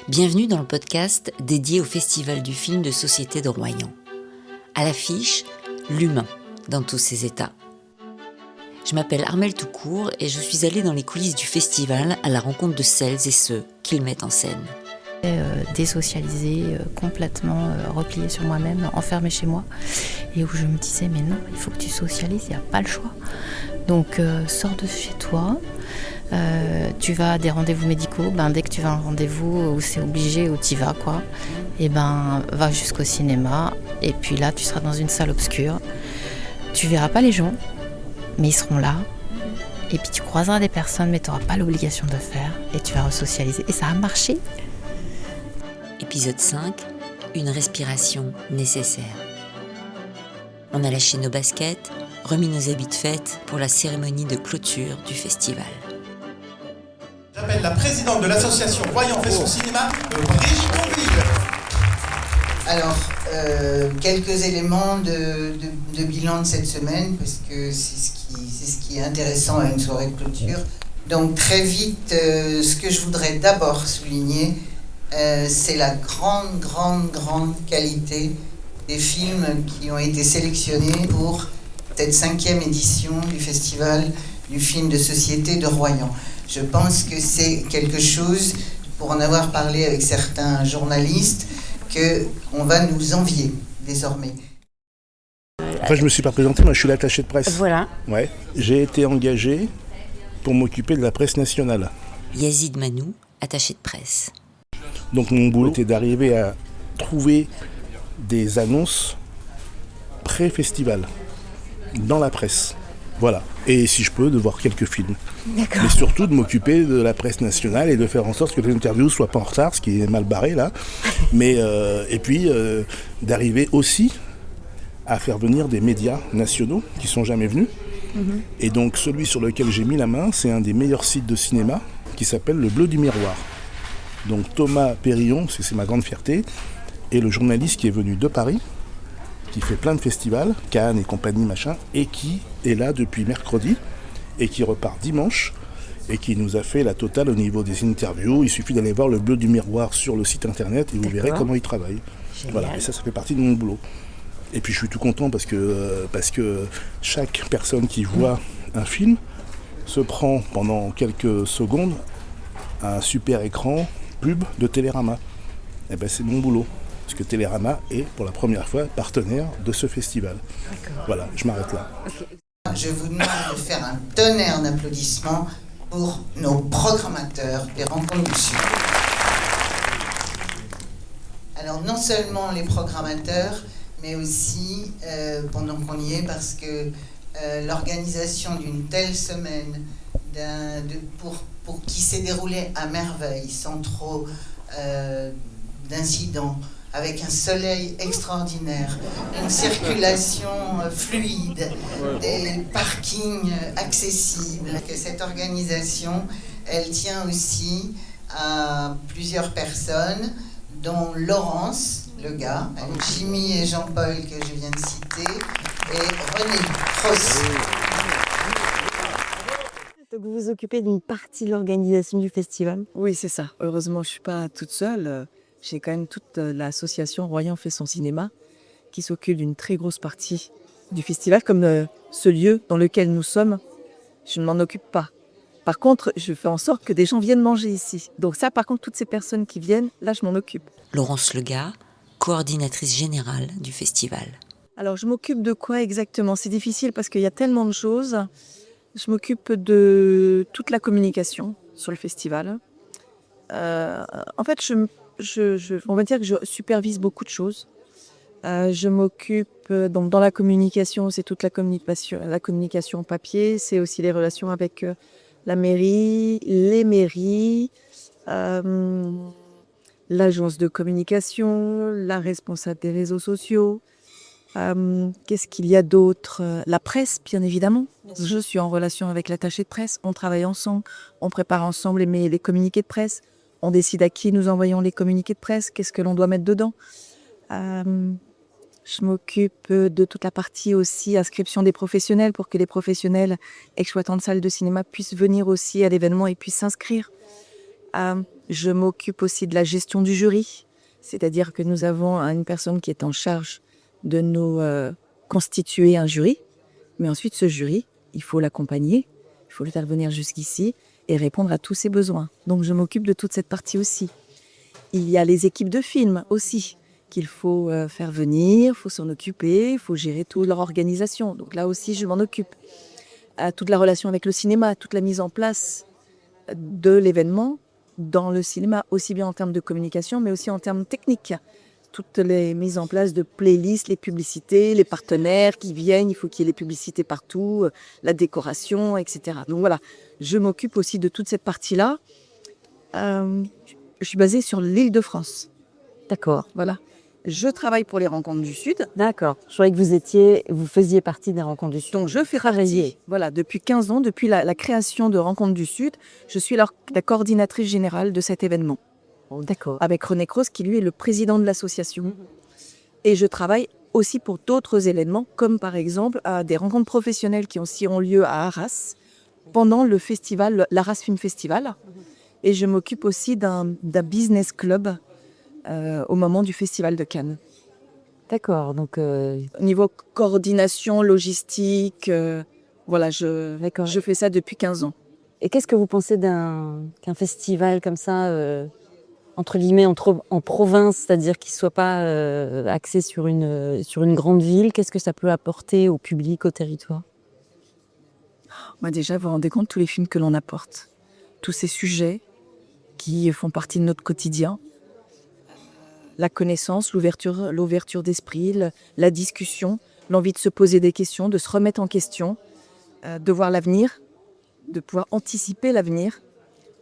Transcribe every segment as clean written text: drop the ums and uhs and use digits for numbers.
Bienvenue dans le podcast dédié au Festival du film de société de Royan. À l'affiche, l'humain dans tous ses états. Je m'appelle Armelle Toucourt et je suis allée dans les coulisses du festival à la rencontre de celles et ceux qu'ils mettent en scène. Désocialisée, complètement repliée sur moi-même, enfermée chez moi, et où je me disais mais non, il faut que tu socialises, il n'y a pas le choix. Donc sors de chez toi, tu vas à des rendez-vous médicaux, dès que tu vas à un rendez-vous où c'est obligé, où tu y vas quoi, et va jusqu'au cinéma, et puis là tu seras dans une salle obscure, tu verras pas les gens, mais ils seront là, et puis tu croiseras des personnes, mais tu n'auras pas l'obligation de le faire, et tu vas resocialiser, et ça a marché. Épisode 5, une respiration nécessaire. On a lâché nos baskets, remis nos habits de fête pour la cérémonie de clôture du festival. J'appelle la présidente de l'association Royan fait son cinéma, Brigitte Conville. Alors, quelques éléments de bilan de cette semaine, parce que c'est ce qui est intéressant à une soirée de clôture. Donc très vite, ce que je voudrais d'abord souligner, c'est la grande qualité des films qui ont été sélectionnés pour cette 5e édition du Festival du film de société de Royan. Je pense que c'est quelque chose, pour en avoir parlé avec certains journalistes, qu'on va nous envier désormais. Après, je ne me suis pas présenté, moi je suis l'attaché de presse. Voilà. Ouais. J'ai été engagé pour m'occuper de la presse nationale. Yazid Manou, attaché de presse. Donc mon boulot était d'arriver à trouver des annonces pré-festival dans la presse. Voilà. Et si je peux, de voir quelques films. D'accord. Mais surtout de m'occuper de la presse nationale et de faire en sorte que les interviews ne soient pas en retard, ce qui est mal barré là. Mais, et puis d'arriver aussi à faire venir des médias nationaux qui ne sont jamais venus. Et donc celui sur lequel j'ai mis la main, c'est un des meilleurs sites de cinéma qui s'appelle Le Bleu du Miroir. Donc Thomas Périllon, c'est ma grande fierté, et le journaliste qui est venu de Paris, qui fait plein de festivals, Cannes et compagnie machin, et qui est là depuis mercredi, et qui repart dimanche, et qui nous a fait la totale au niveau des interviews. Il suffit d'aller voir Le Bleu du Miroir sur le site internet et vous verrez comment il travaille. Voilà, et ça fait partie de mon boulot. Et puis je suis tout content parce que chaque personne qui voit un film se prend pendant quelques secondes un super écran pub de Télérama. Et c'est mon boulot. Parce que Télérama est pour la première fois partenaire de ce festival. D'accord. Voilà, je m'arrête là. Okay. Je vous demande de faire un tonnerre d'applaudissements pour nos programmateurs des Rencontres du Sud. Alors non seulement les programmateurs, mais aussi, pendant qu'on y est, parce que l'organisation d'une telle semaine pour qui s'est déroulée à merveille, sans trop d'incidents, avec un soleil extraordinaire, une circulation fluide, des parkings accessibles, que cette organisation, elle tient aussi à plusieurs personnes, dont Laurence, le gars, Jimmy et Jean-Paul que je viens de citer, et René Cross. Donc vous vous occupez d'une partie de l'organisation du festival ? Oui, c'est ça. Heureusement, je ne suis pas toute seule. J'ai quand même toute l'association Royan fait son cinéma qui s'occupe d'une très grosse partie du festival. Comme ce lieu dans lequel nous sommes, je ne m'en occupe pas. Par contre, je fais en sorte que des gens viennent manger ici. Donc ça, par contre, toutes ces personnes qui viennent, là, je m'en occupe. Laurence Lega, coordinatrice générale du festival. Alors, je m'occupe de quoi exactement ? C'est difficile parce qu'il y a tellement de choses. Je m'occupe de toute la communication sur le festival. En fait, on va dire que je supervise beaucoup de choses. Je m'occupe, donc dans la communication, c'est toute la communication papier, c'est aussi les relations avec la mairie, les mairies, l'agence de communication, la responsable des réseaux sociaux. Qu'est-ce qu'il y a d'autre ? La presse, bien évidemment. Je suis en relation avec l'attaché de presse. On travaille ensemble. On prépare ensemble les communiqués de presse. On décide à qui nous envoyons les communiqués de presse. Qu'est-ce que l'on doit mettre dedans ? Je m'occupe de toute la partie aussi inscription des professionnels pour que les professionnels exploitants de salles de cinéma puissent venir aussi à l'événement et puissent s'inscrire. Je m'occupe aussi de la gestion du jury, c'est-à-dire que nous avons une personne qui est en charge de nous constituer un jury, mais ensuite ce jury, il faut l'accompagner, il faut le faire venir jusqu'ici et répondre à tous ses besoins. Donc je m'occupe de toute cette partie aussi. Il y a les équipes de films aussi qu'il faut faire venir, il faut s'en occuper, il faut gérer toute leur organisation. Donc là aussi, je m'en occupe. Toute la relation avec le cinéma, toute la mise en place de l'événement dans le cinéma, aussi bien en termes de communication, mais aussi en termes techniques. Toutes les mises en place de playlists, les publicités, les partenaires qui viennent, il faut qu'il y ait les publicités partout, la décoration, etc. Donc voilà, je m'occupe aussi de toute cette partie-là. Je suis basée sur l'Île-de-France. D'accord. Voilà. Je travaille pour les Rencontres du Sud. D'accord. Je croyais que vous faisiez partie des Rencontres du Sud. Donc je fais partie, voilà, depuis 15 ans, depuis la création de Rencontres du Sud, je suis la coordinatrice générale de cet événement. Oh, d'accord. Avec René Cross, qui lui est le président de l'association. Et je travaille aussi pour d'autres événements, comme par exemple des rencontres professionnelles qui aussi ont lieu à Arras, pendant le festival, l'Arras Film Festival. Et je m'occupe aussi d'un business club au moment du Festival de Cannes. D'accord. Donc, Au niveau coordination, logistique, voilà, je fais ça depuis 15 ans. et qu'est-ce que vous pensez qu'un festival comme ça, entre guillemets, en province, c'est-à-dire qu'il ne soit pas axé sur une grande ville, qu'est-ce que ça peut apporter au public, au territoire? Moi déjà, vous vous rendez compte tous les films que l'on apporte, tous ces sujets qui font partie de notre quotidien, la connaissance, l'ouverture d'esprit, la discussion, l'envie de se poser des questions, de se remettre en question, de voir l'avenir, de pouvoir anticiper l'avenir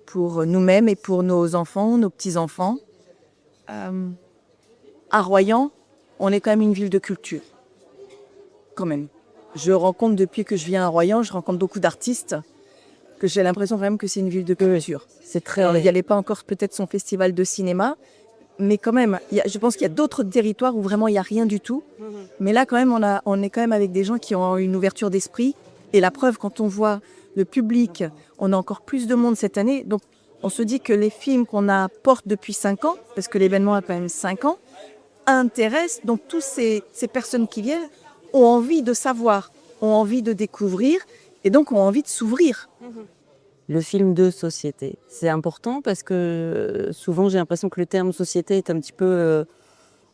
pour nous-mêmes et pour nos enfants, nos petits-enfants. À Royan, on est quand même une ville de culture, quand même. Je rencontre, depuis que je viens à Royan, je rencontre beaucoup d'artistes, que j'ai l'impression quand même que c'est une ville de culture. C'est très... Alors, il n'y avait pas encore peut-être son festival de cinéma, mais quand même, je pense qu'il y a d'autres territoires où vraiment il n'y a rien du tout. Mais là, quand même, on est quand même avec des gens qui ont une ouverture d'esprit. Et la preuve, quand on voit le public, on a encore plus de monde cette année. Donc, on se dit que les films qu'on apporte depuis 5 ans, parce que l'événement a quand même 5 ans, intéressent. Donc, toutes ces personnes qui viennent ont envie de savoir, ont envie de découvrir et donc ont envie de s'ouvrir. Le film de société, c'est important parce que souvent j'ai l'impression que le terme société est un petit peu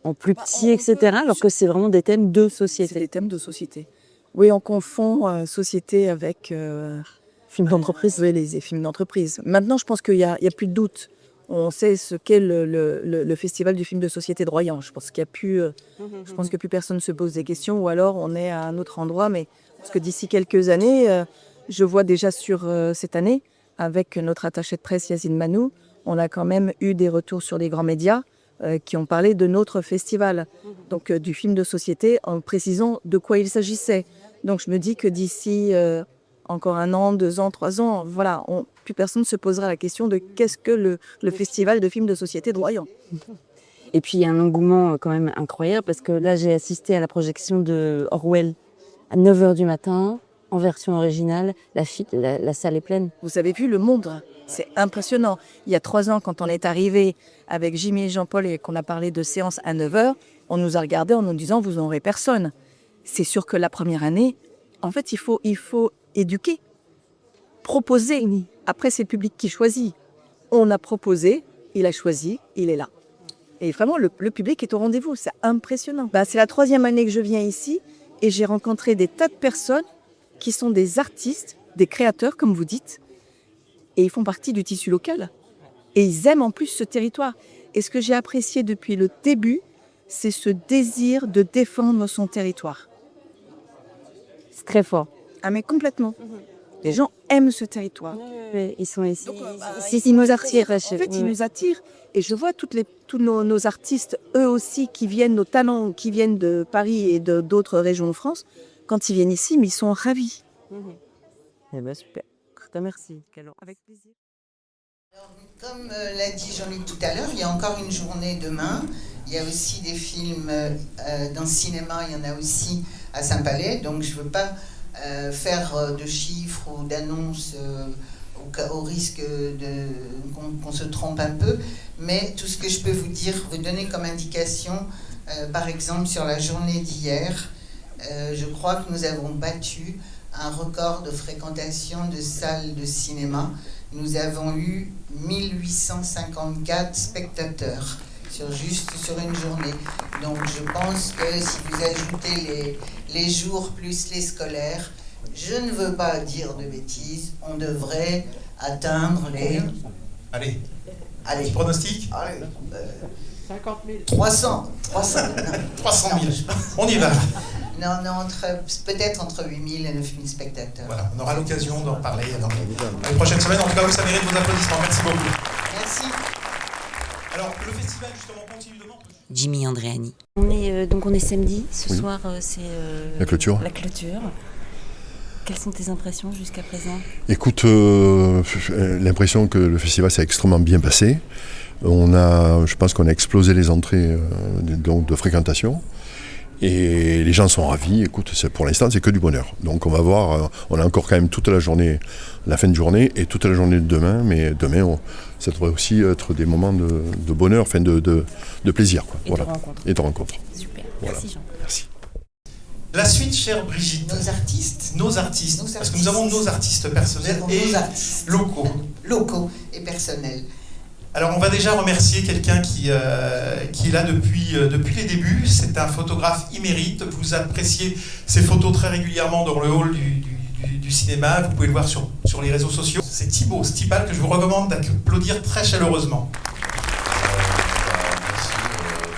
en plus petit, etc. Alors que c'est vraiment des thèmes de société. C'est des thèmes de société. Oui, on confond société avec Film d'entreprise. oui, les films d'entreprise. Maintenant, je pense qu'il y a plus de doute. On sait ce qu'est le festival du film de société de Royan. Je pense qu'il y a plus, je pense que plus personne se pose des questions, ou alors on est à un autre endroit. Mais parce que d'ici quelques années, je vois déjà sur cette année, avec notre attaché de presse Yacine Manou, on a quand même eu des retours sur les grands médias qui ont parlé de notre festival, donc du film de société, en précisant de quoi il s'agissait. Donc je me dis que d'ici encore 1 an, 2 ans, 3 ans, voilà, plus personne ne se posera la question de qu'est-ce que le festival de films de société de Royan. Et puis il y a un engouement quand même incroyable parce que là j'ai assisté à la projection de Orwell à 9h du matin, en version originale, la salle est pleine. Vous avez vu le monde, c'est impressionnant. Il y a 3 ans, quand on est arrivé avec Jimmy et Jean-Paul et qu'on a parlé de séance à 9h, on nous a regardé en nous disant « vous n'aurez personne ». C'est sûr que la première année, en fait, il faut éduquer, proposer. Après, c'est le public qui choisit. On a proposé, il a choisi, il est là. Et vraiment, le public est au rendez-vous, c'est impressionnant. C'est la 3e année que je viens ici et j'ai rencontré des tas de personnes qui sont des artistes, des créateurs, comme vous dites, et ils font partie du tissu local. Et ils aiment en plus ce territoire. Et ce que j'ai apprécié depuis le début, c'est ce désir de défendre son territoire. C'est très fort. Ah mais complètement. Les gens aiment ce territoire. Oui, ils sont ici. Ils nous attirent. En fait, ils nous attirent. Et je vois tous nos artistes, eux aussi, qui viennent, nos talents, qui viennent de Paris et d'autres régions de France, quand ils viennent ici, mais ils sont ravis. Eh ben super. Merci. Avec plaisir. Alors, comme l'a dit Jean-Luc tout à l'heure, il y a encore une journée demain. Il y a aussi des films dans le cinéma, il y en a aussi à Saint-Palais. Donc je ne veux pas faire de chiffres ou d'annonces au risque qu'on se trompe un peu. Mais tout ce que je peux vous dire, vous donner comme indication, par exemple sur la journée d'hier, je crois que nous avons battu un record de fréquentation de salles de cinéma. Nous avons eu 1854 spectateurs juste sur une journée. Donc je pense que si vous ajoutez les jours plus les scolaires, je ne veux pas dire de bêtises, on devrait atteindre les... Allez, Allez, pronostic. allez 50 000. 300. 300 000. On y va. Non, peut-être entre 8 000 et 9 000 spectateurs. Voilà, on aura l'occasion d'en parler dans les prochaines semaines. En tout cas, vous, ça mérite vos applaudissements. Merci beaucoup. Merci. Alors, le festival, justement, continue demain. Jimmy Andréani. On est samedi, ce soir c'est La clôture. Quelles sont tes impressions jusqu'à présent ? Écoute, l'impression que le festival s'est extrêmement bien passé. Je pense qu'on a explosé les entrées de fréquentation. Et les gens sont ravis. Écoute, pour l'instant, c'est que du bonheur. Donc on va voir, on a encore quand même toute la journée, la fin de journée et toute la journée de demain. Mais demain, ça devrait aussi être des moments de bonheur, enfin de plaisir. Quoi. Et voilà. de rencontres. Et de rencontres. Super, Voilà. merci Jean. Merci. La suite, chère Brigitte. Nos artistes. Nos artistes. Nos Parce que nous avons nos artistes personnels et nos artistes locaux. et personnels. Alors on va déjà remercier quelqu'un qui est là depuis les débuts. C'est un photographe émérite. Vous appréciez ses photos très régulièrement dans le hall du cinéma. Vous pouvez le voir sur les réseaux sociaux. C'est Thibaut Stipal que je vous recommande d'applaudir très chaleureusement. Merci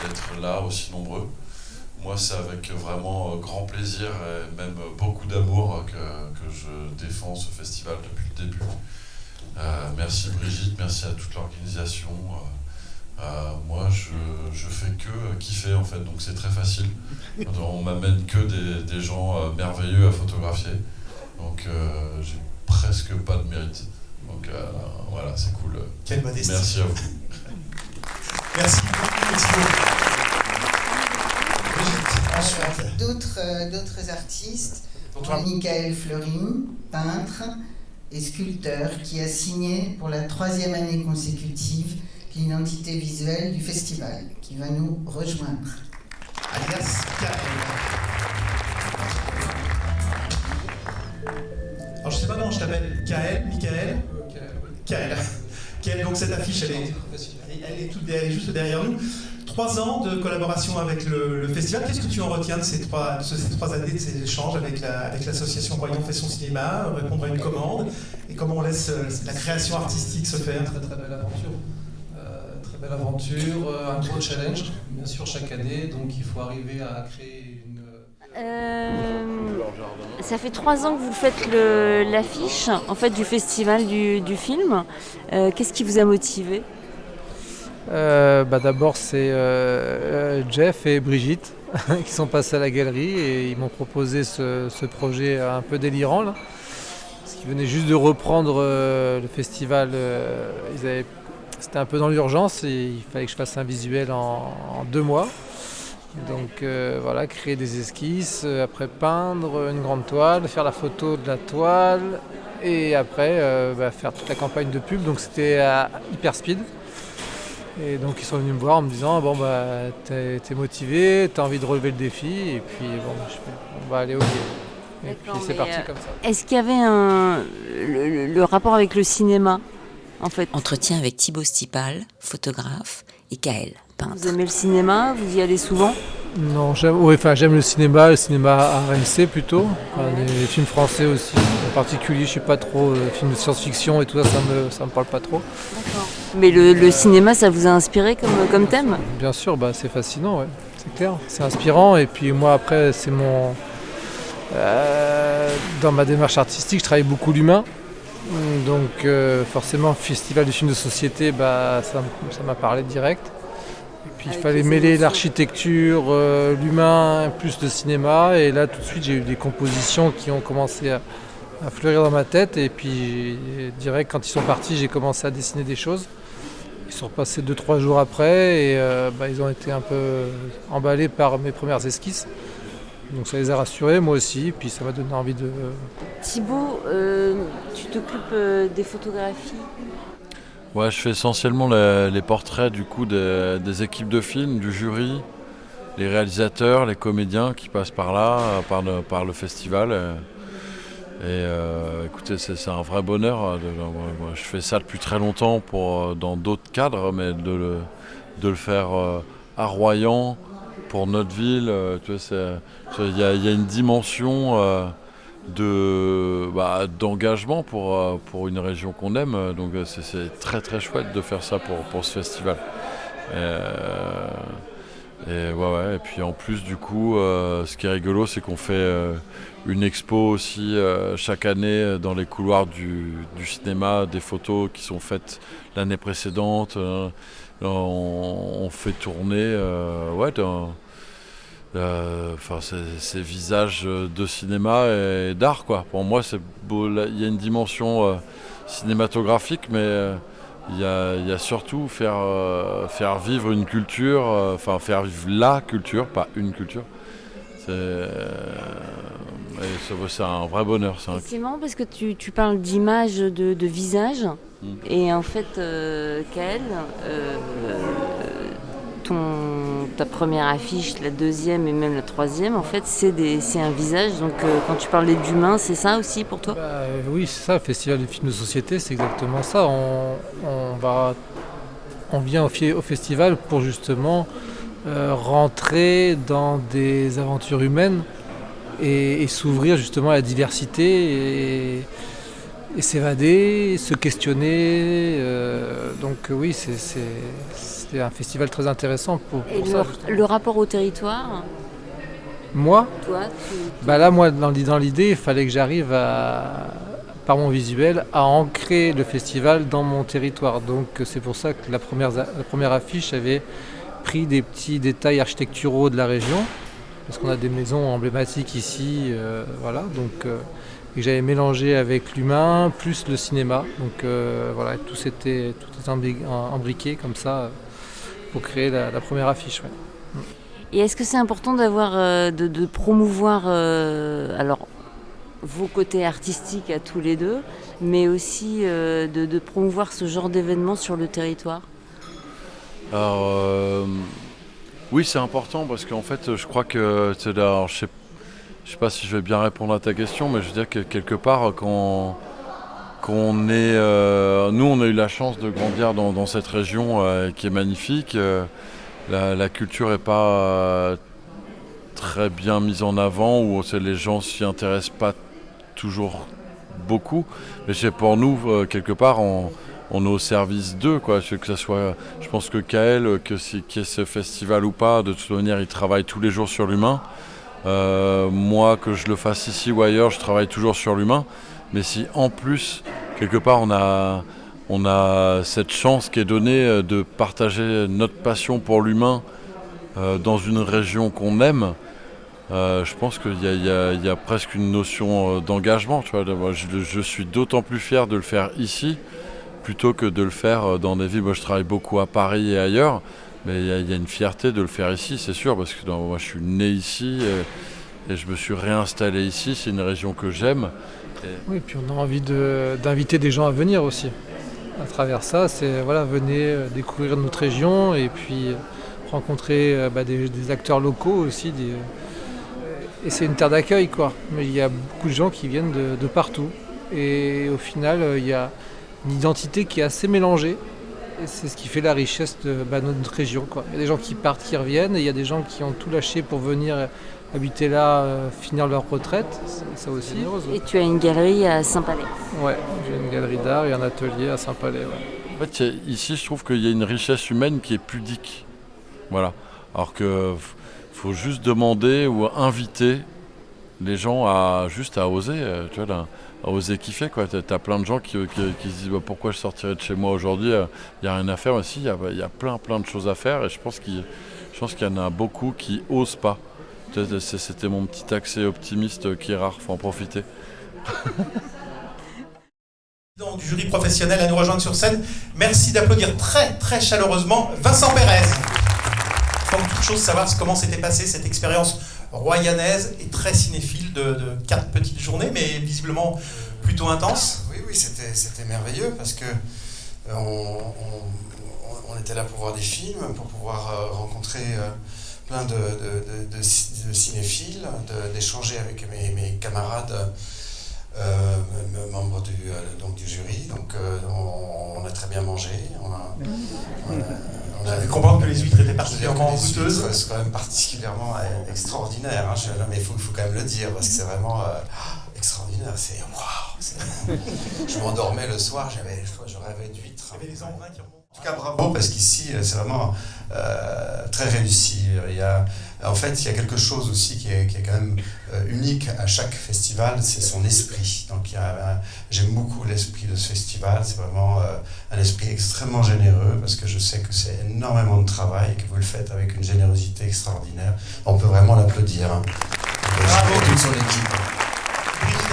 d'être là aussi nombreux. Moi c'est avec vraiment grand plaisir et même beaucoup d'amour que je défends ce festival depuis le début. Merci Brigitte, merci à toute l'organisation. Moi, je fais que kiffer en fait, donc c'est très facile. On m'amène que des gens merveilleux à photographier, donc j'ai presque pas de mérite. Donc voilà, c'est cool. Quelle modestie. Merci à vous. Merci beaucoup. Brigitte, ensuite. D'autres artistes, Michael Fleurin, peintre et sculpteur, qui a signé pour la 3e année consécutive l'identité visuelle du festival, qui va nous rejoindre. Alias Kael. Alors je sais pas comment je t'appelle, Kael, Michael Kael. Kael, donc cette affiche, elle est juste derrière nous. 3 ans de collaboration avec le festival. Qu'est-ce que tu en retiens de ces 3 années, de ces échanges avec l'association Royan fait son cinéma, répondre à une commande, et comment on laisse la création artistique se faire? Très belle aventure. Très belle aventure, un gros challenge, bien sûr, chaque année. Donc il faut arriver à créer une... Ça fait 3 ans que vous faites l'affiche en fait, du festival du film. Qu'est-ce qui vous a motivé ? D'abord c'est Jeff et Brigitte qui sont passés à la galerie et ils m'ont proposé ce projet un peu délirant là, parce qu'ils venaient juste de reprendre le festival. C'était un peu dans l'urgence et il fallait que je fasse un visuel en 2 mois. Donc voilà, créer des esquisses, après peindre une grande toile, faire la photo de la toile et après faire toute la campagne de pub. Donc c'était hyper speed. Et donc ils sont venus me voir en me disant t'es motivé, t'as envie de relever le défi et puis on va aller au pied. Et puis c'est parti comme ça. Est-ce qu'il y avait le rapport avec le cinéma en fait ? Entretien avec Thibaut Stipal, photographe, et Kael, peintre. Vous aimez le cinéma ? Vous y allez souvent ? Non, j'aime le cinéma RMC plutôt, les films français aussi. En particulier, je suis pas trop films de science-fiction et tout ça, ça me parle pas trop. D'accord. Mais le cinéma, ça vous a inspiré comme thème ? Bien sûr, c'est fascinant, ouais, c'est clair. C'est inspirant et puis moi après, c'est mon... dans ma démarche artistique, je travaille beaucoup l'humain. Donc forcément, festival du film de société, ça m'a parlé direct. Et puis il fallait mêler l'architecture, l'humain, plus le cinéma. Et là, tout de suite, j'ai eu des compositions qui ont commencé à fleurir dans ma tête. Et puis direct, quand ils sont partis, j'ai commencé à dessiner des choses. Ils sont repassés 2-3 jours après et ils ont été un peu emballés par mes premières esquisses. Donc ça les a rassurés, moi aussi, puis ça m'a donné envie de... Thibaut, tu t'occupes des photographies. Ouais, je fais essentiellement les portraits du coup des équipes de films, du jury, les réalisateurs, les comédiens qui passent par là, par le festival. Écoutez, c'est un vrai bonheur. Moi, je fais ça depuis très longtemps dans d'autres cadres, mais de le faire à Royan, pour notre ville. Il y a une dimension d'engagement pour une région qu'on aime. Donc c'est très très chouette de faire ça pour ce festival. Et puis en plus du coup, ce qui est rigolo, c'est qu'on fait une expo aussi chaque année dans les couloirs du cinéma, des photos qui sont faites l'année précédente. On fait tourner ces visages de cinéma et d'art, quoi. Pour moi, c'est beau. Il y a une dimension cinématographique, mais il y a surtout faire vivre une culture, faire vivre la culture, pas une culture. C'est un vrai bonheur. C'est marrant parce que tu parles d'image, de visage. Et en fait, Kael, ta première affiche, la deuxième et même la troisième, en fait, c'est un visage. Donc, quand tu parlais d'humain, c'est ça aussi pour toi ? Oui, c'est ça, le Festival du film de société, c'est exactement ça. On vient au festival pour justement rentrer dans des aventures humaines et s'ouvrir justement à la diversité et s'évader, se questionner. Donc oui, c'est un festival très intéressant pour ça. Le rapport au territoire ? Moi ? Toi, Moi, dans l'idée, il fallait que j'arrive par mon visuel, à ancrer le festival dans mon territoire. Donc c'est pour ça que la première affiche avait pris des petits détails architecturaux de la région, parce qu'on a des maisons emblématiques ici, voilà. Donc et j'avais mélangé avec l'humain plus le cinéma. Donc voilà, tout était embriqué comme ça pour créer la première affiche. Ouais. Et est-ce que c'est important d'avoir de promouvoir alors vos côtés artistiques à tous les deux, mais aussi de promouvoir ce genre d'événements sur le territoire ? Alors oui, c'est important parce qu'en fait, je crois que je sais pas si je vais bien répondre à ta question, mais je veux dire que quelque part, nous, on a eu la chance de grandir dans cette région qui est magnifique. La culture n'est pas très bien mise en avant, ou les gens s'y intéressent pas toujours beaucoup. Mais pour nous, quelque part, on est au service d'eux, quoi. Que ça soit, je pense que Kael, qu'il y ait ce festival ou pas, de toute manière, il travaille tous les jours sur l'humain. Moi, que je le fasse ici ou ailleurs, je travaille toujours sur l'humain. Mais si en plus, quelque part, on a cette chance qui est donnée de partager notre passion pour l'humain dans une région qu'on aime, je pense qu'il y a presque une notion d'engagement. Tu vois. Je suis d'autant plus fier de le faire ici plutôt que de le faire dans des villes. Moi, je travaille beaucoup à Paris et ailleurs, mais il y a une fierté de le faire ici, c'est sûr, parce que moi, je suis né ici et je me suis réinstallé ici. C'est une région que j'aime. Oui, puis on a envie d'inviter des gens à venir aussi. À travers ça, c'est venez découvrir notre région et puis rencontrer des acteurs locaux aussi. Et c'est une terre d'accueil, quoi. Mais il y a beaucoup de gens qui viennent de partout. Et au final, il y a une identité qui est assez mélangée. Et c'est ce qui fait la richesse de notre région, quoi. Il y a des gens qui partent, qui reviennent, et il y a des gens qui ont tout lâché pour venir habiter là, finir leur retraite. Ça aussi. Et tu as une galerie à Saint-Palais. Ouais, j'ai une galerie d'art et un atelier à Saint-Palais. Ouais. En fait, ici, je trouve qu'il y a une richesse humaine qui est pudique. Voilà. Alors que faut juste demander ou inviter les gens à oser, tu vois, à oser kiffer, quoi. T'as plein de gens qui se disent pourquoi je sortirais de chez moi aujourd'hui, il n'y a rien à faire. Mais si, il y a plein de choses à faire, et je pense qu'il y en a beaucoup qui osent pas. C'était mon petit accès optimiste qui est rare, faut en profiter. Du jury professionnel à nous rejoindre sur scène. Merci d'applaudir très très chaleureusement Vincent Pérez. Avant toute chose, savoir comment s'était passée cette expérience royanaise et très cinéphile de 4 petites journées, mais visiblement plutôt intenses. Oui, c'était merveilleux parce que on était là pour voir des films, pour pouvoir rencontrer plein de cinéphiles, d'échanger avec mes camarades membres du jury. Donc on a très bien mangé. On a pu comprendre que les huîtres étaient particulièrement goûteuses. C'est quand même particulièrement extraordinaire. Hein. Mais il faut quand même le dire parce que c'est vraiment extraordinaire. C'est waouh. Je m'endormais le soir, je rêvais d'huîtres. Il y avait des embruns qui remontent. En tout cas, bravo, parce qu'ici, c'est vraiment très réussi. En fait, il y a quelque chose aussi qui est quand même unique à chaque festival, c'est son esprit. Donc, j'aime beaucoup l'esprit de ce festival. C'est vraiment un esprit extrêmement généreux, parce que je sais que c'est énormément de travail et que vous le faites avec une générosité extraordinaire. On peut vraiment l'applaudir. Hein. Bravo toute son équipe.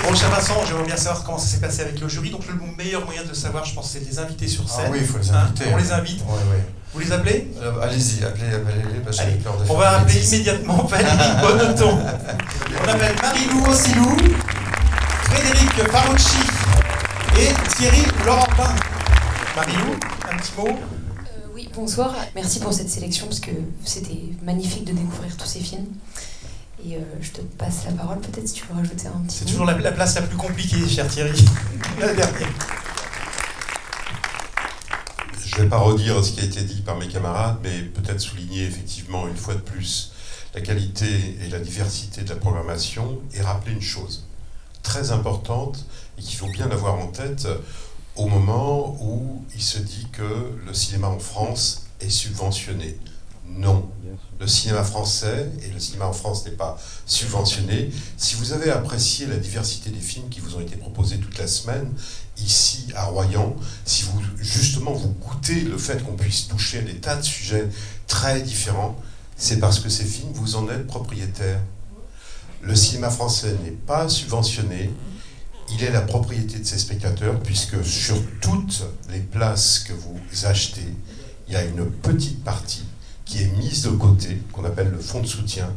Bon, cher Vincent, j'aimerais bien savoir comment ça s'est passé avec le jury. Donc le meilleur moyen de le savoir, je pense, c'est de les inviter sur scène. Ah oui, il faut les inviter. On les invite. Oui. Vous les appelez Allez-y, appelez-les, parce que j'ai peur de faire on va des appeler bêtises. immédiatement Valérie Bonneton. On appelle Marie-Lou Ossilou, Frédéric Parucci et Thierry Laurentin. Marie-Lou, un petit mot. Oui, bonsoir. Merci pour cette sélection, parce que c'était magnifique de découvrir tous ces films. Et je te passe la parole, peut-être, si tu veux rajouter un petit mot. C'est toujours la place la plus compliquée, cher Thierry. La dernière. Je ne vais pas redire ce qui a été dit par mes camarades, mais peut-être souligner effectivement une fois de plus la qualité et la diversité de la programmation et rappeler une chose très importante et qu'il faut bien avoir en tête au moment où il se dit que le cinéma en France est subventionné. Non, le cinéma français et le cinéma en France n'est pas subventionné. Si vous avez apprécié la diversité des films qui vous ont été proposés toute la semaine, ici à Royan, si vous justement vous goûtez le fait qu'on puisse toucher à des tas de sujets très différents, c'est parce que ces films, vous en êtes propriétaire. Le cinéma français n'est pas subventionné, il est la propriété de ses spectateurs, puisque sur toutes les places que vous achetez, il y a une petite partie qui est mise de côté, qu'on appelle le fonds de soutien,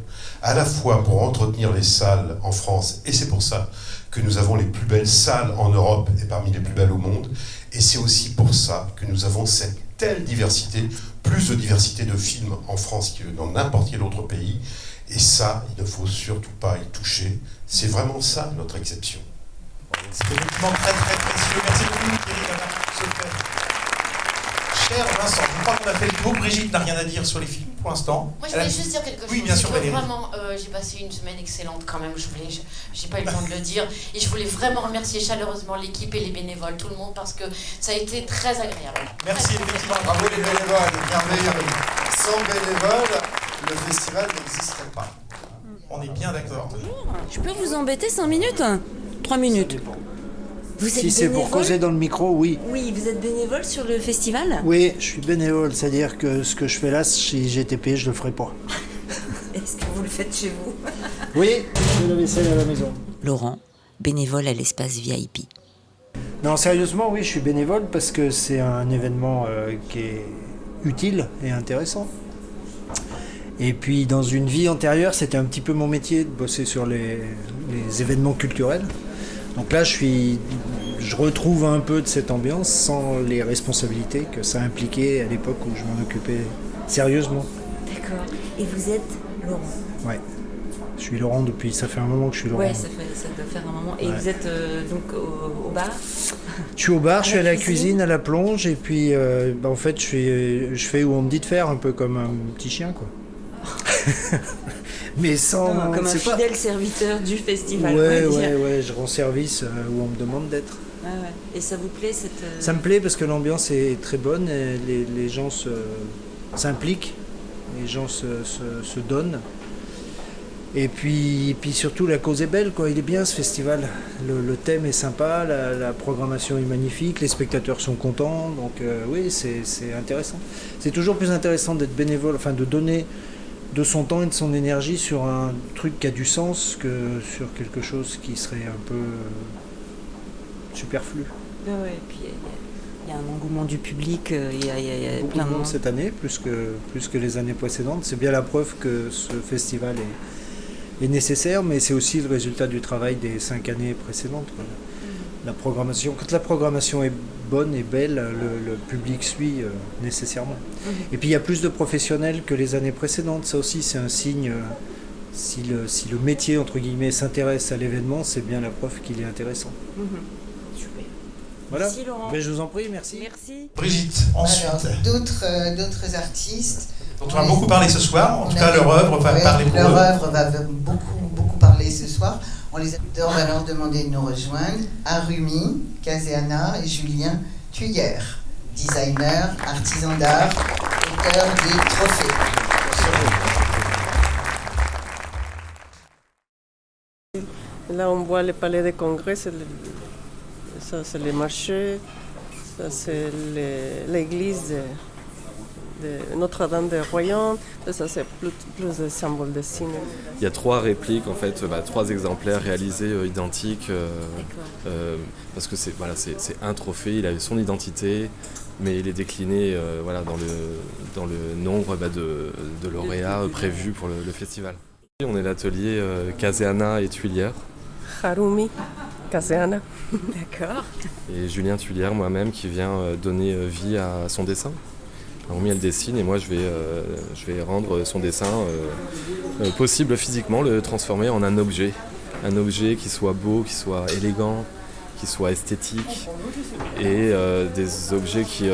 à la fois pour entretenir les salles en France, et c'est pour ça que nous avons les plus belles salles en Europe et parmi les plus belles au monde, et c'est aussi pour ça que nous avons cette telle diversité, plus de diversité de films en France que dans n'importe quel autre pays, et ça, il ne faut surtout pas y toucher. C'est vraiment ça notre exception. C'est effectivement très très précieux. Merci beaucoup Thierry d'avoir ce fait. Cher Vincent, je crois qu'on a fait le tour. Brigitte n'a rien à dire sur les films pour l'instant. Moi, je voulais juste dire quelque chose. Oui, bien sûr, Valérie. Vraiment, j'ai passé une semaine excellente quand même. J'ai pas eu le temps de le dire. Et je voulais vraiment remercier chaleureusement l'équipe et les bénévoles, tout le monde, parce que ça a été très agréable. Merci, effectivement. Bravo les bénévoles, merveilleux. Sans bénévoles, le festival n'existerait pas. On est bien d'accord. Je peux vous embêter 5 minutes 3 minutes. Vous êtes Si c'est pour bénévole causer dans le micro, oui. Oui, vous êtes bénévole sur le festival? Oui, je suis bénévole, c'est-à-dire que ce que je fais là, si j'étais payé, je le ferais pas. Est-ce que vous le faites chez vous? Oui, je fais la vaisselle à la maison. Laurent, bénévole à l'espace VIP. Non, sérieusement, oui, je suis bénévole parce que c'est un événement qui est utile et intéressant. Et puis, dans une vie antérieure, c'était un petit peu mon métier de bosser sur les événements culturels. Donc là, je retrouve un peu de cette ambiance sans les responsabilités que ça impliquait à l'époque où je m'en occupais sérieusement. D'accord. Et vous êtes Laurent? Ouais. Je suis Laurent depuis, ça fait un moment que je suis Laurent. Ouais, ça doit faire un moment. Et Ouais. vous êtes donc au bar? Je suis au bar, je suis à la cuisine, cuisine, à la plonge, et puis en fait, je fais où on me dit de faire, un peu comme un petit chien, quoi. Mais sans... Non, comme un c'est pas- fidèle serviteur du festival. Ouais, on va dire. ouais, je rends service où on me demande d'être. Ouais. Et ça vous plaît cette... Ça me plaît parce que l'ambiance est très bonne, et les gens s'impliquent, les gens se donnent. Et puis surtout la cause est belle, quoi. Il est bien ce festival. Le thème est sympa, la programmation est magnifique, les spectateurs sont contents, donc oui, c'est intéressant. C'est toujours plus intéressant d'être bénévole, enfin de donner de son temps et de son énergie sur un truc qui a du sens que sur quelque chose qui serait un peu superflu. Ouais, et puis il y a un engouement du public, il y a Beaucoup plein de de monde monde. cette année, plus que les années précédentes. C'est bien la preuve que ce festival est nécessaire, mais c'est aussi le résultat du travail des 5 années précédentes. La programmation, quand la programmation est bonne et belle, le public suit nécessairement. Et puis il y a plus de professionnels que les années précédentes. Ça aussi, c'est un signe. Si le métier, entre guillemets, s'intéresse à l'événement, c'est bien la preuve qu'il est intéressant. Super. Voilà. Merci Laurent. Ben, je vous en prie, merci. Merci. Brigitte, ensuite. Alors, d'autres artistes dont on a beaucoup parlé ce soir, en tout cas leur œuvre va parler pour eux. Leur œuvre va beaucoup parler ce soir. On va leur demander de nous rejoindre. Arumi, Caséana et Julien Thuyer, designer, artisan d'art, auteur des trophées. Là, on voit le palais des congrès, ça c'est le marché, ça c'est l'église de Notre-Dame de Royan, ça c'est plus de symboles de cinéma. Il y a 3 répliques, en fait, 3 exemplaires réalisés identiques, parce que c'est un trophée, il a son identité, mais il est décliné dans le nombre de lauréats prévus pour le festival. On est l'atelier Caséana et Thuyer. Harumi, Caséana, d'accord. Et Julien Thuyer, moi-même, qui vient donner vie à son dessin. Harumi, elle dessine et moi, je vais rendre son dessin possible physiquement, le transformer en un objet. Un objet qui soit beau, qui soit élégant, qui soit esthétique. Et des objets qui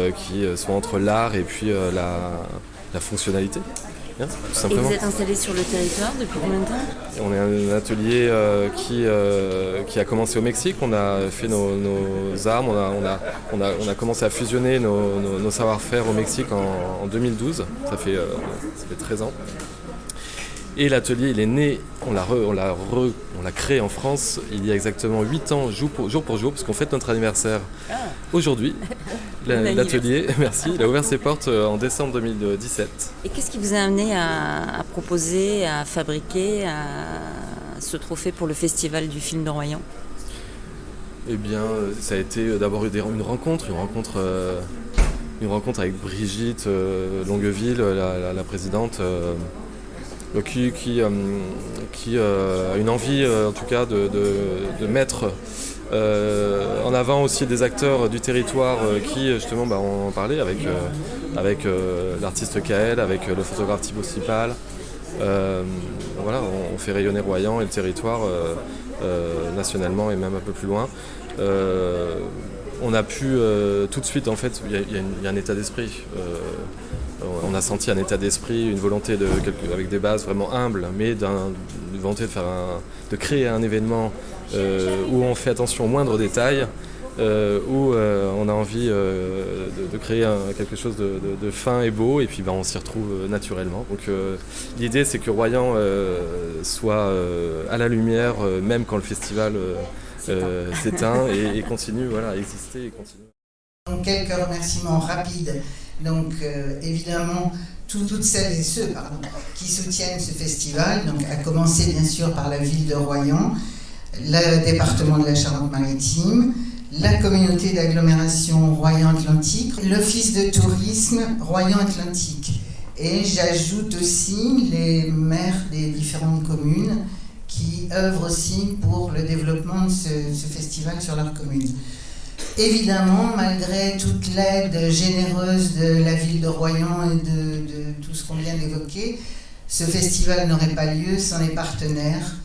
soient entre l'art et puis la fonctionnalité. Bien, tout simplement. Et vous êtes installé sur le territoire depuis combien de temps ? On est un atelier qui a commencé au Mexique. On a fait nos armes, on a commencé à fusionner nos savoir-faire au Mexique en 2012. Ça fait 13 ans. Et l'atelier, il est né, on l'a créé en France il y a exactement 8 ans, jour pour jour, parce qu'on fête notre anniversaire aujourd'hui. L'atelier, merci, il a ouvert ses portes en décembre 2017. Et qu'est-ce qui vous a amené à proposer, à fabriquer ce trophée pour le Festival du film de Royan ? Eh bien, ça a été d'abord une rencontre avec Brigitte Longueville, la présidente, qui a une envie, en tout cas, de mettre en avant aussi des acteurs du territoire qui, justement, on en parlait avec l'artiste Kael, avec le photographe Thibaut Sipal. On fait rayonner Royan et le territoire nationalement et même un peu plus loin. On a pu tout de suite, en fait, il y a un état d'esprit. On a senti un état d'esprit, une volonté avec des bases vraiment humbles, mais une volonté de créer un événement où on fait attention aux moindres détails, où on a envie de créer quelque chose de fin et beau, et puis on s'y retrouve naturellement. Donc l'idée, c'est que Royan soit à la lumière, même quand le festival s'éteint, et continue à exister et continue. Donc, quelques remerciements rapides. Donc évidemment, toutes celles et ceux qui soutiennent ce festival, donc à commencer bien sûr par la ville de Royan, le département de la Charente-Maritime, la communauté d'agglomération Royan-Atlantique, l'office de tourisme Royan-Atlantique. Et j'ajoute aussi les maires des différentes communes qui œuvrent aussi pour le développement de ce festival sur leur commune. Évidemment, malgré toute l'aide généreuse de la ville de Royan et de tout ce qu'on vient d'évoquer, ce festival n'aurait pas lieu sans les partenaires,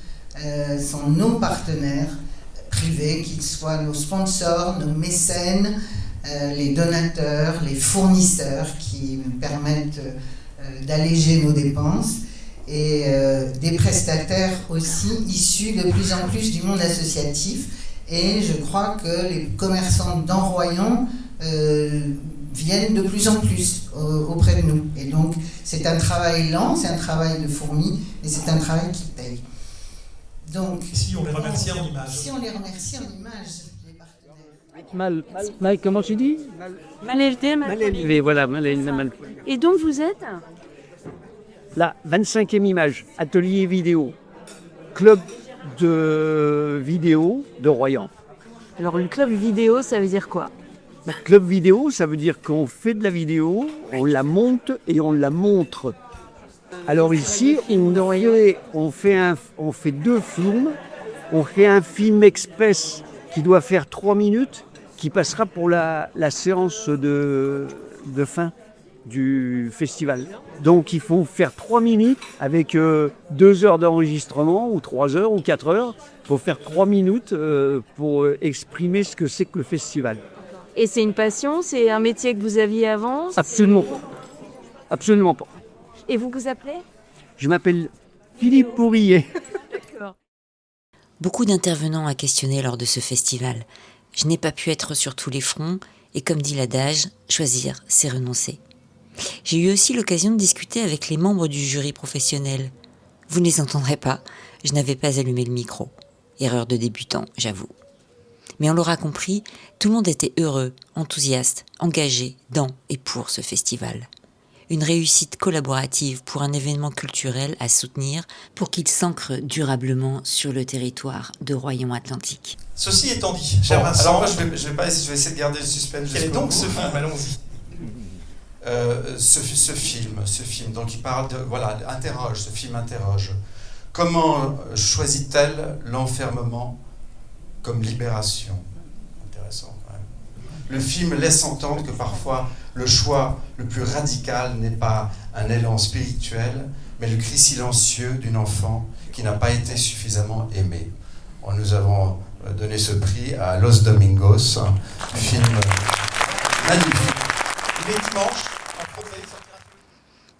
sans nos partenaires privés, qu'ils soient nos sponsors, nos mécènes, les donateurs, les fournisseurs qui permettent d'alléger nos dépenses, et des prestataires aussi issus de plus en plus du monde associatif. Et je crois que les commerçants dans Royan viennent de plus en plus auprès de nous. Et donc, c'est un travail lent, c'est un travail de fourmi, mais c'est un travail qui paye. Donc, si on les remercie en images. Si on les remercie en images, les partenaires. Mal comment tu dis ? Mal élevé, voilà, mal élevé. Et donc vous êtes ? La 25e image, atelier vidéo, club de vidéo de Royan. Alors le club vidéo, ça veut dire quoi ? Club vidéo, ça veut dire qu'on fait de la vidéo, on la monte et on la montre. Alors ici, on fait 2 films. On fait un film express qui doit faire 3 minutes, qui passera pour la séance de fin du festival. Donc il faut faire 3 minutes avec 2 heures d'enregistrement, ou 3 heures, ou 4 heures. Il faut faire 3 minutes pour exprimer ce que c'est que le festival. Et c'est une passion, c'est un métier que vous aviez avant? Absolument pas. Absolument pas. Et vous vous appelez? Je m'appelle Philippe Pourrier. D'accord. Beaucoup d'intervenants à questionner lors de ce festival. Je n'ai pas pu être sur tous les fronts, et comme dit l'adage, choisir, c'est renoncer. J'ai eu aussi l'occasion de discuter avec les membres du jury professionnel. Vous ne les entendrez pas, je n'avais pas allumé le micro. Erreur de débutant, j'avoue. Mais on l'aura compris, tout le monde était heureux, enthousiaste, engagé dans et pour ce festival. Une réussite collaborative pour un événement culturel à soutenir pour qu'il s'ancre durablement sur le territoire de Royan-Atlantique. Ceci étant dit, cher Vincent... Alors moi, je vais essayer de garder le suspense. Quel est donc ce film? Allons-y. Ce film, donc il parle de... Voilà, ce film interroge. Comment choisit-elle l'enfermement comme libération? Intéressant quand même. Le film laisse entendre que parfois le choix le plus radical n'est pas un élan spirituel, mais le cri silencieux d'une enfant qui n'a pas été suffisamment aimée. Nous avons donné ce prix à Los Domingos, un film magnifique. Il est dimanche.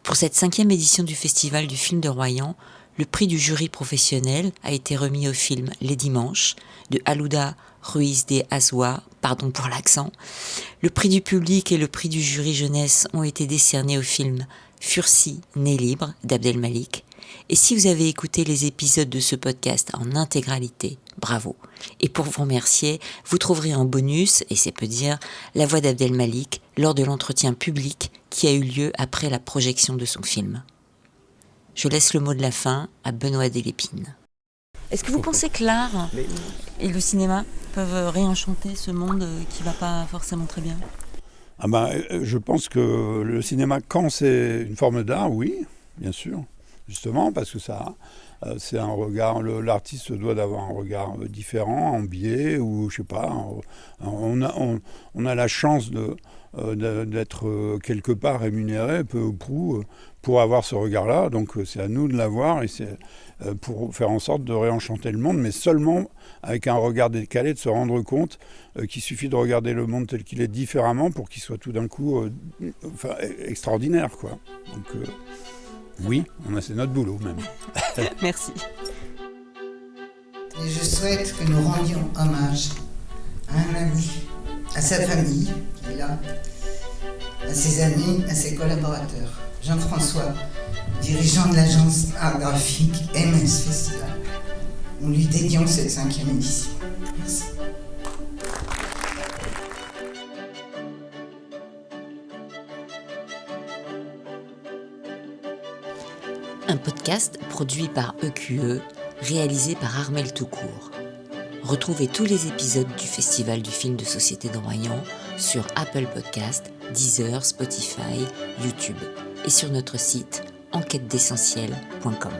Pour cette 5e édition du Festival du film de Royan, le prix du jury professionnel a été remis au film Les Dimanches de Aluda Ruiz de Azua, pardon pour l'accent. Le prix du public et le prix du jury jeunesse ont été décernés au film Fursi, né libre d'Abdel Malik. Et si vous avez écouté les épisodes de ce podcast en intégralité, bravo. Et pour vous remercier, vous trouverez en bonus, et c'est peu dire, la voix d'Abdel Malik lors de l'entretien public qui a eu lieu après la projection de son film. Je laisse le mot de la fin à Benoît Delépine. Est-ce que vous pensez que l'art et le cinéma peuvent réenchanter ce monde qui ne va pas forcément très bien? Je pense que le cinéma, quand c'est une forme d'art, oui, bien sûr. Justement, parce que ça, c'est un regard, l'artiste doit avoir un regard différent, en biais, ou je sais pas. On a la chance d'être quelque part rémunéré, peu ou prou, pour avoir ce regard-là. Donc c'est à nous de l'avoir, et c'est pour faire en sorte de réenchanter le monde, mais seulement avec un regard décalé, de se rendre compte qu'il suffit de regarder le monde tel qu'il est différemment pour qu'il soit tout d'un coup extraordinaire, quoi. Donc oui, c'est notre boulot même. Merci. Et je souhaite que nous rendions hommage à un ami, à sa famille, qui est là, à ses amis, à ses collaborateurs. Jean-François, dirigeant de l'agence art graphique MS Festival. Nous lui dédions cette 5e édition. Merci. Un podcast produit par EQE, réalisé par Armel Toucourt. Retrouvez tous les épisodes du Festival du film de société de Royan sur Apple Podcast, Deezer, Spotify, YouTube et sur notre site enquêtedessentiel.com.